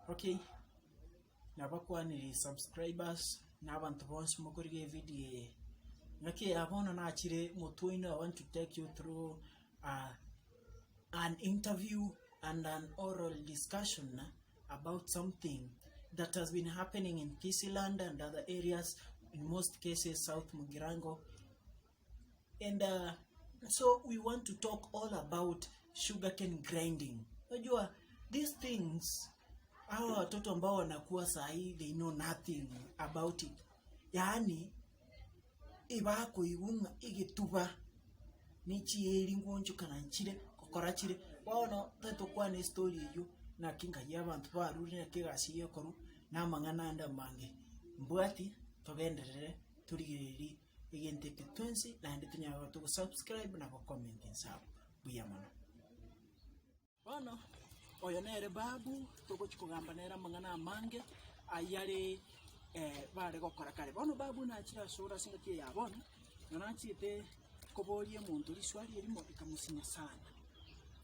Okay, nabakwaniri subscribers n'abantu bonse mukuriye video ngake abona nakire mutwina. I want to take you through an interview and an oral discussion about something that has been happening in Kisiland and other areas, in most cases South Mugirango. And so we want to talk all about sugarcane grinding. Unajua these things, hawa watoto ambao wanakuwa sahi, they know nothing about it. Yani ibako igunga Egetuba nichi eri ngonjo kana nchire kokora chire waona tato kwa ne story yo na kinga y'abantu baruri na kigasiye koru na mangana nda mange mbwati togenderere turigiriri igenteke twensi na nditinya watu subscribe na comment nsabo buyamana bana oyo nere babu toko chikugamba nera mangana mange ayare bare gokora kare bono babu na chira sura singati yabona nanachite koborie muntu liswali elimo ikamusinya sana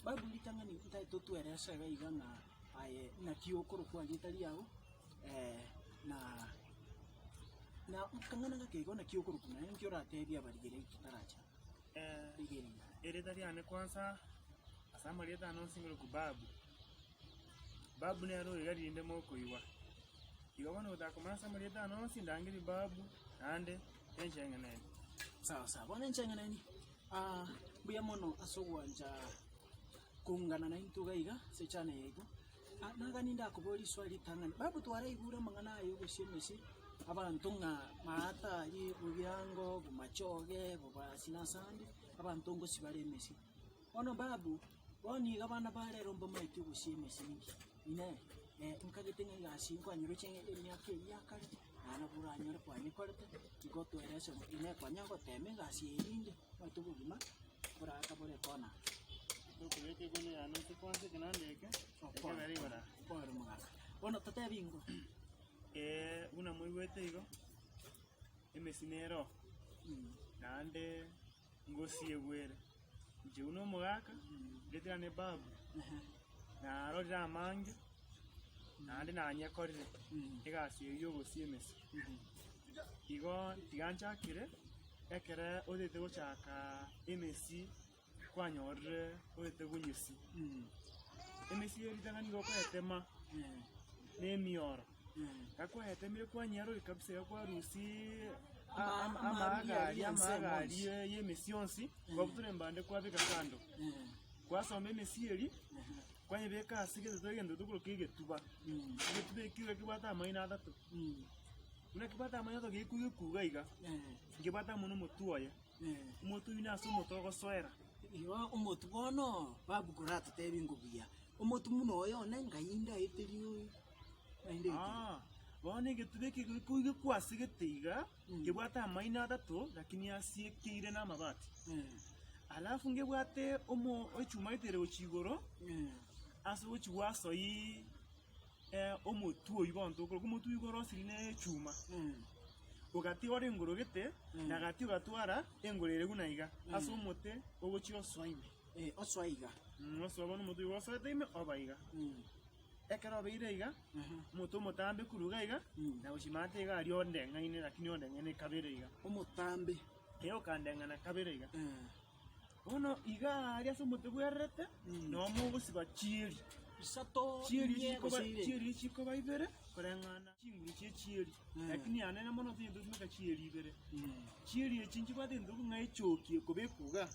babu litanga ni ntai totueresa gaiga na aye na kiokoro kwa litali yao na ukangana ngakego na kiokoro kuna nkyo ratebia barigere kitaracha igeri eretari ane kwanza asama leta no singolo ku babu ne aro igari inde moko iwa igabona utakomasa maleta no sindangiri babu ande enjenga nene sawa bona enjenga nene buya mono asogwanja kungana na intu gaiga sechane yego nagani ndakuboli swali tangani babu twara igura mangana ayo goshemesi abantu nga mata ari bubyango bumachoge bubasina sandi abantu ngo sibaremesi ono babu boni gabana bare rombo maiti goshemesi ningi ine nkagetenga ngasi kwa nyiruchenge emyaka yakali ana buranyore kwa nikorete igoto erese ine kwa nyango teme ngasi erinde matubugima buraka bore kona dokuleke gone ano sekwanse kinandeke ekabere bara kwa rumaka ono tate bingo una muy wete igo emesinero nande ngosie were je uno mogaka getirane babu na roja mange nande na nyakorire igasi yo gosie mesi igo tigancha kire ekere odete gochaka emesi kwanyorre odete gunyusi emesi eritangani go kwetema nemioro kakwa yatemire kwa nyaro ikabise yakwa rusi amagari yemesionsi kwa buture mbande kwa beka kando kwa sombe mesieri kwa nyebeka asige zogendo tukuro Egetuba Egetuba ikiwe kibata maina atatu una kibata maina to gikuye kugaiga ngibata muno mutuoya mutu ina so mutogo soera iwa umutu bono babu kurata tebingo buya umutu muno oyo nenga yinda eteriyo bone getubeke kuige kwasigetiga kibwata maina atatu lakini asiekire na mabati alafu ngebwate omo ochuma itere ochigoro aso ochiwaso yi omo tuo ibonto ko mutu igoro sirine chuma ogati ore ngoro gete na gati gatwara engorere gunaiga aso mote ogochio swaime oswaiga oso bono mutu igoro swaime obaiga ekero beireiga mutu mutambe kurugaiga na ushimate ga ari ondenga ine lakini ondenga ne kabereiga umutambe eo kandenga na kabereiga ono iga ari aso mutu gwerete no mugo siba chiri isato chiri chiko baibere korengana chinguri chiri lakini anene mono tindu tumeka chiri ibere chiri echinji kwate ndugu ngai choki kobekuga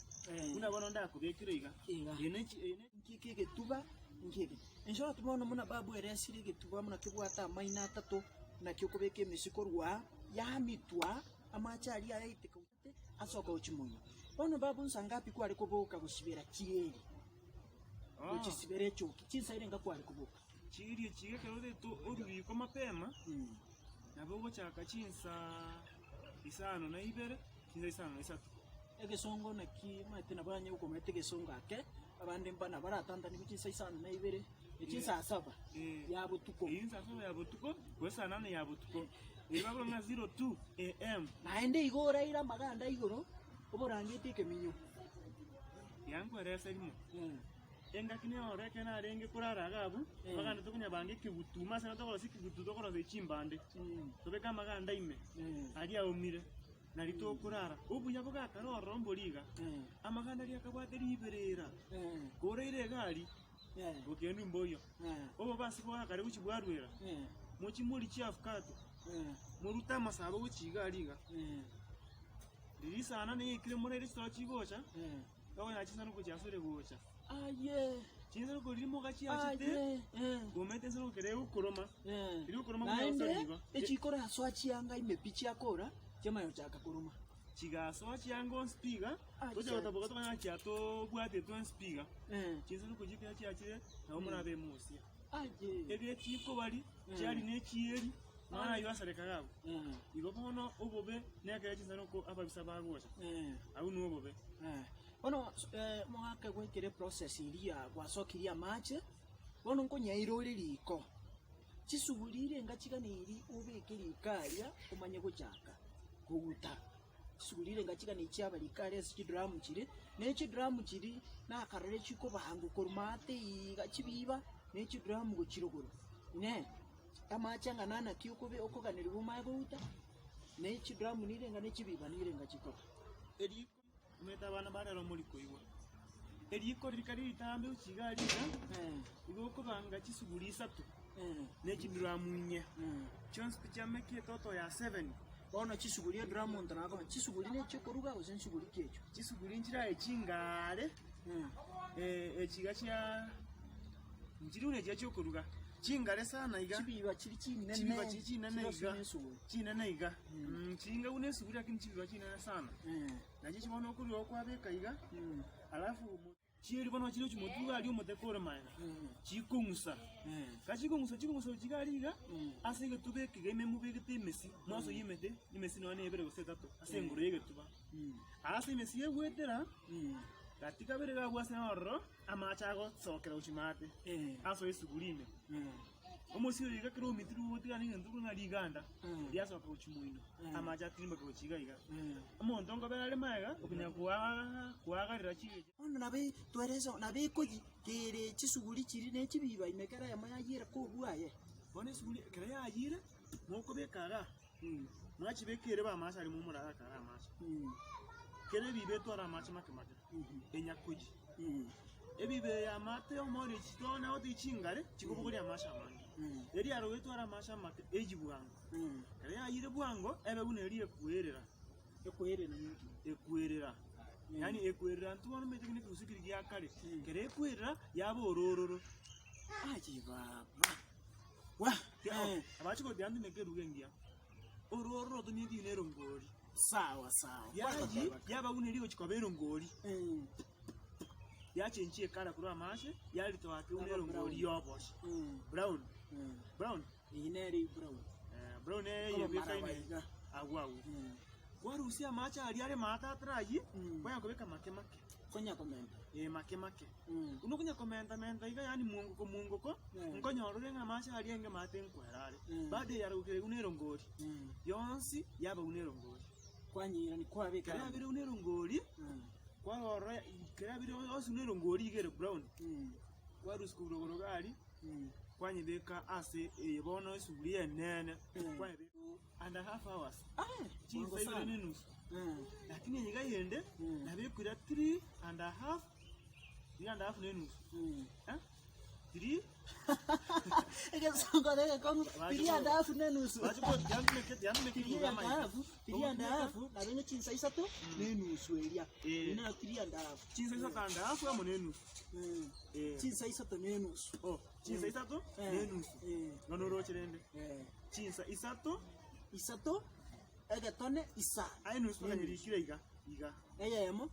una bono nda kobekireiga ene Egetuba ngebe enshora tumono muna babu eresiri Egetuba muna kibwata maina atatu na kyokobeke mesikorwa ya mitwa amachari ya iteka asoka uchimunyo bono babu nsangapi kwa ari koboka gushibera kiyeri uchisibere choki chinsaire ngakwa ari koboka chiri chige kerode to urubiko mapema nabo chaka chinsa isano na ibere chinsa isano isatu egesongo na ki mate na banye uko mate gesongo ake abande mbana baratanda ni chinsa isano na ibere chinsa saba ya butuko chinsa saba ya butuko kwesa nane ya butuko ibabro na 02 am naende igora ira maganda igoro oborangite keminyo yangu eresa limo enga kine oreke na renge kurara gabu maganda tukunya bange kibutuma sana to kolasi kibutu to kolasi chimbande tobeka maganda ime ali aumire narito kurara ubunya boga karoro mboliga amaganda ria kabwate riberera koreire gali gokendu mboyo obo basi kwa kare uchibwarwera mochi muri chiafkato muruta masabo uchiga Lisa ni kile muri restaurant chigocha kawa nachisa nuko chasore gocha aye chinza nuko limo gachi achite gomete nzo kere ukoroma iri ukoroma kwa echikora swachi yanga imepichi yakora chema yochaka koroma chiga swachi yango speaker toja bataboka to kana chiato bwate to speaker chinza nuko jipya chiachire na umura be musia aye ebe chiko bali chali ne chieri mana yasareka gabo igobono obobe neke chinza nuko aba bisaba gocha au no obobe Ono mwaka gwekere process iria gwasokiria mache bono nkonyairo ririko chisugulire ngachiganiri ubekeri ikaria umanye guchaka kuguta chisugulire ngachigani cyabari ikaria drum kiri nechi drum kiri na karere chiko bahangu kormate gachibiba nechi drum guchiruguru ne amache nganana kiyukobe okoganira bumaye guta nechi drum nirenga nechibiba nirenga chiko eri meta bana barero muri koiwa eriko rikari ritambe ukigarira igoko banga kisugurisa tu nechi dramunye chons pichameke toto ya 7 bona kisugurie dramun tanaga kisuguri nechi koruga uzenshuguri kecho kisuguri njira echingare echigacha njirune jecho koruga chingare sana iga chibiba chiri chinene iga chinga unesuguri akini chibiba chinene sana naje chibona okuri okwabeka iga alafu chiri bono chiro chimotuga ali omotekore maina chikungusa kachikungusa chigaliga asenge tubeke game mubegete mesi mwaso yimete nimesi no ane ebere gosetato asenguru yegetuba ase mesi yegwetera katika bere ga bwase orro amachago sokera uchimate aso isugurime omosi yiga kiro mitru wotigani ndugu na liganda yaso ko chimuino amacha timba ko chiga amontongo berale maega okunya kuagarira chige ono nabe twereza nabe koji kere chisuguri chiri ne chibiba imekera ya mayira ko buaye bone suguri kera ya yira moko bekaga mwachi bekere ba masari mu murara kara macha kere bibe tora macha makemate enya koji ebibe ya mate omori chitona oti chingare chikubuguri amasha manje eri aro wetu ara amasha mate ejibuango kare ya yire buango ebe buneri ekuerera yani ekuerera ntuwana metekine kusikiri ya kare kare ekuerera yabo orororo ajiba wa abachiko dyandi mekeruge ngia orororo to nyindi nero ngori sawa yaji yaba buneri ochikobero ngori yache nchie kara kura mashe yali to ate unero ngori yobosh brown ineri brown yebeka ine agwawu warusia macha aliare mata atraji kwaya kobeka make konya komenta make unokunya komenta iga yani mungu ko nkonyorore nga macha alienge mate nkwerare bade yarukire unero ngori yonsi yaba unero ngori kwanyira ni kwabeka yabire unero ngori kwa ora kera biro osunero ngori igere brown waru skuburo gali kwanye beka ase bono subulie nene kwanye beka and a half hours chingo sana nenusu lakini nyiga yende na bekura 3 and a half nenusu 3 songo de con 3 and a half nenusu bachiko yanme kama 3 and a half na benye chinsa isato nenusu elia ina 3 and a half chinsa isato and a half amo nenusu chinsa isato nenusu chinsa isato nenusu ngonoro chirende chinsa isato egetone isa ainusu kanyirishire iga eyemo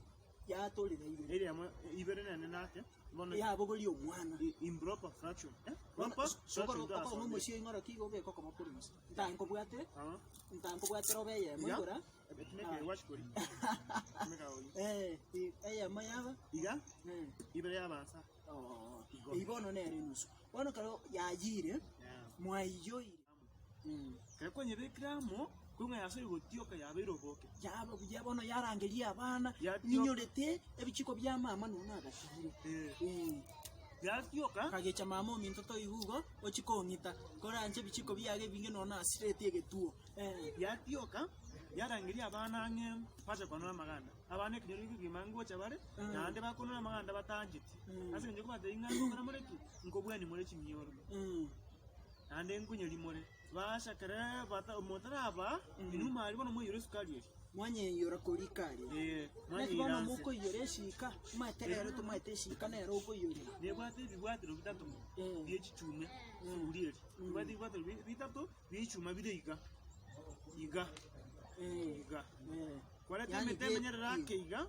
ya tolire ibere yamo ibere nene nake bono ya bogoli omwana improper fraction sokoro ko mo musio ingoro kigo be ko como purimos ntango bwate robe yemo ngora ebetineke wash kori eyemo yaba iga ibere yabansa ibono nere nusu bono karo yajire mwayijoire kare kwenye bekramo kunga yaso igotioka yabero boke yabo bono yarangeria abana ninyorete ebichiko bya mama nona agashire yatioka kagecha mama ominto toigugo ochikong'ita koranje bichiko biage binge nona asireti egetuo yatioka yarangiria abana ang'e pacha kwanora maganda abana ekinyoro gimangu chabare nande bakonora maganda batanjiti ase nje kubate ing'ango ngora moretu nkobweni more chimioro nande nkunyeri more bashakere bata omotaraba inuma ali bono moyoro sukari eri mwanye yora korikari mwanye bono muko yore shika materero to mate shika nero uko yore nebwate bibwatiro bitatu byechichume sugurieri bibwate bibwatiro bitatu byechichuma bideiga iga kwala temete menyerera keiga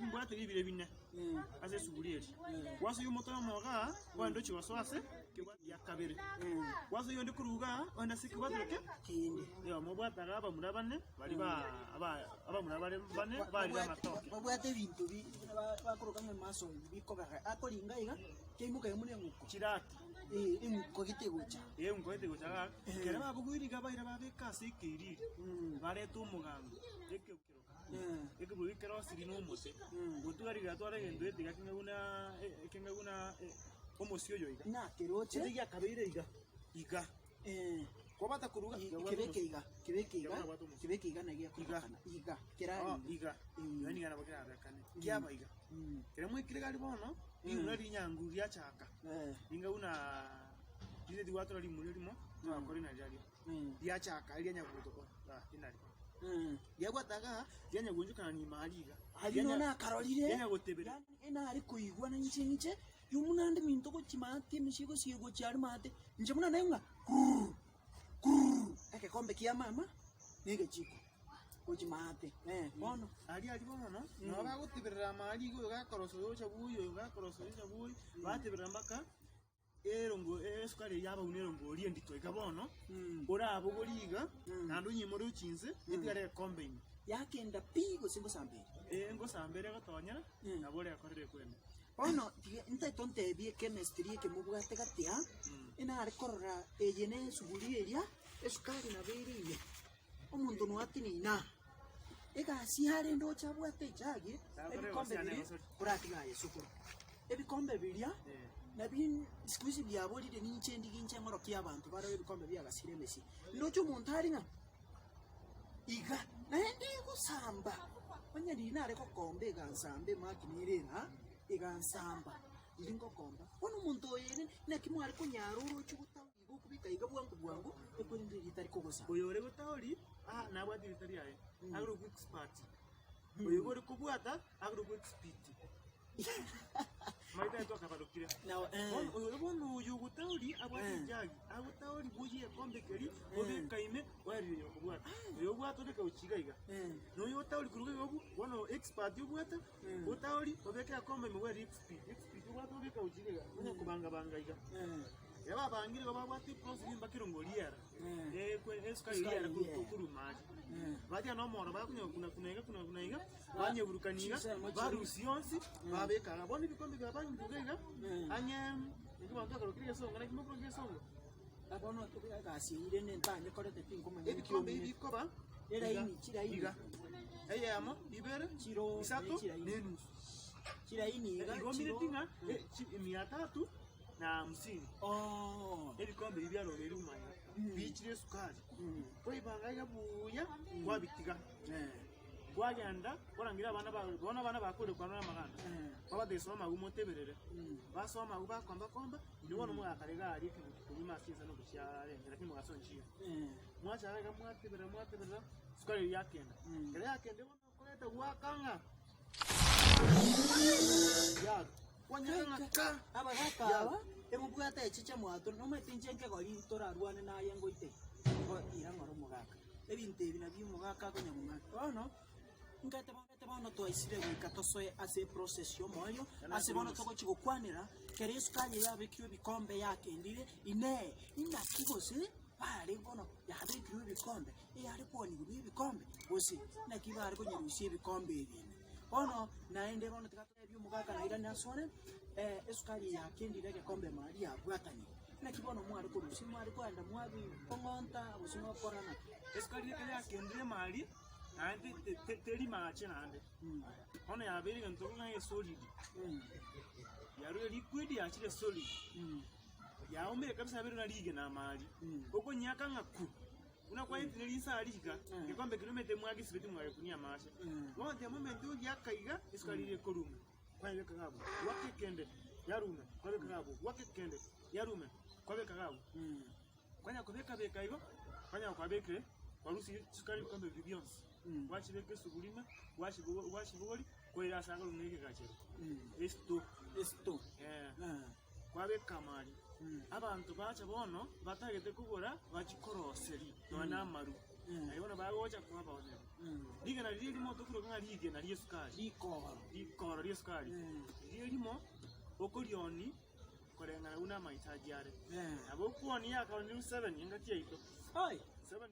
bibwate bibire bine ase sugurieri waso yumoto moga kwando chiwaswase ya kabere waso yonde kuruga onda sikibwatiro ke kindi yo mobwataga abamurabane bali abamurabane bane bali amatoke babwate bintu bakuruka mu maso bikogaga akoringa iga keimuka yemune nguko chiraki inguko gitegocha nguko gitegocha kera babugwiriga baira babeka sikiri bare tumugango ekekiroka ekeburi kerosiri no mose gutugari gatwara gendo etiga kingaguna omosio yo iga na keroche iga kabire iga kwabata kuruga kibeke iga na gia kugana iga kerani iga yani ngana bakira bakane kiaba iga keramo ikirega libono ingura linyangu lya chaka inga una ile diwato lali mulimo na korina jali lya chaka lya nyaguto ko inali yagwataga lya nyagunjuka ni maliga alino karolire lya nyagotebera ena ari kuigwa na nche yumunande minto ko chimate mishigo sigo cyari mate nje muna nayo ake kombe kia mama nige chiko ojimate bono ali bono no bagotibirira maligo gakoroso yo chabuyo batibirira mbaka erongo esukari yaba unerongo oriendito ikabono ora abogoriga nando nyimoro uchinze itigare kombe imi yakenda pigo singo sambere ngo sambere gatonyera nabore akorere kwene bono nta tonte bie chemistry ke mubwate gatia ina rekorra ejene suguliria esukari na beriye omuntu no atinina ega si hare ndo chabwate jage ebikombe biri kuratiga yesukuru ebikombe biria nabin squeeze byabolire ninche ndiginche ngoro kyabantu baro ebikombe byagasire mesi ndocho umuntu aringa iga naende gusamba banyari nare ko kombe gansambe makinirena igansamba ilingo komba ono umuntu oyene nakimwari kunyaruro chukuta igo kubika iga bwangu ekwende litari kogosa oyore gutauri nabwati litari yae agro expert oyogore kubwata agro expert maita to akabarukira now ono uyu gutauri abwati jagi agutauri buye kombe keri obe kaime wari yo kubwata oyo bwato de kauchiga iga no yo tauri kuruga yobu ono expert yo bwata utauri obeka kombe mwari expert bwato de kauchiga iga kubanga banga iga yaba bangire babwati pros bimba kirongoliera eska iriera kuru maji batia no moro bakunyo kuna iga banye burukaniga barusi yonsi babeka abone bikombe byabanyu bugega anye ngibantu akarukire songa na kimoko ngesonga abono tubigasi irene ntanye korete pinko manye ebikombe bikoba era ini chira iga eyamo ibere chiro isato nenu chira ini iga igomire tinga 300 na 50 ebikombe bibyalo berumanya bichire sukari koi bangaya buya kwabitiga kwagenda korangira abana bakore kwanora maganda baba desoma gumoteberere basoma bakomba nibona mu akarega ari kuri masiza no gushara lakini mugasonjira mwacharaga mwatebera sukari yakenda kare yakende bona koleta gwakanga ya wanyanga abagaka emubwata echicha mwato no metinje nke gori torarwane na yengo ite ngo ira ngoro mugaka ebinte ebina byumugaka konyamumaka ono ngate bono twaisire gwika tosoe ase process yo moyo ase bono toko chigokwanira kere esukari yabekirwe bikombe yakendire Inee inakigose bari bono yabekirwe bikombe yari kwonigirwe ibikombe gose nakibari konyerusie ibikombe ebine bono naende bono tikatoe byumugaka na ira nasone esukari yakendire gekombe mari yabwatani nakibono mwari kurusi mwari kwenda mwari pongonta busimo korana esukari yakendire mari ande teri mache nande ono yabiri ngantoko ngai solid yaro liquid ya chile solid ya ome kabisa bero na lige na mali uko nyaka ngaku una kwa hivi nilisa alika nikwambe kilomita mwagi sibeti mwagi kunia mashe wote moment yakaiga iskalile korume kwa hiyo kagabu wakikende yarume kwa hiyo kagabu wakikende yarume kwa hiyo kagabu kwanya kubeka beka hiyo kwanya kwa beke kwa rusi sukari kwambe vibions wachi beke sugulima wachi bugoli kwa ila sanga lumeke gachero esto kwa beka mali abantu bacha bono batagete kubura bachikoroseri nona maru ayibona bagocha kwa bone liga na lili moto kuro nga liga na sukari likoro sukari lilimo okolioni korenga una mahitaji yale abo kuoni yaka ni 7 ingati yaito 7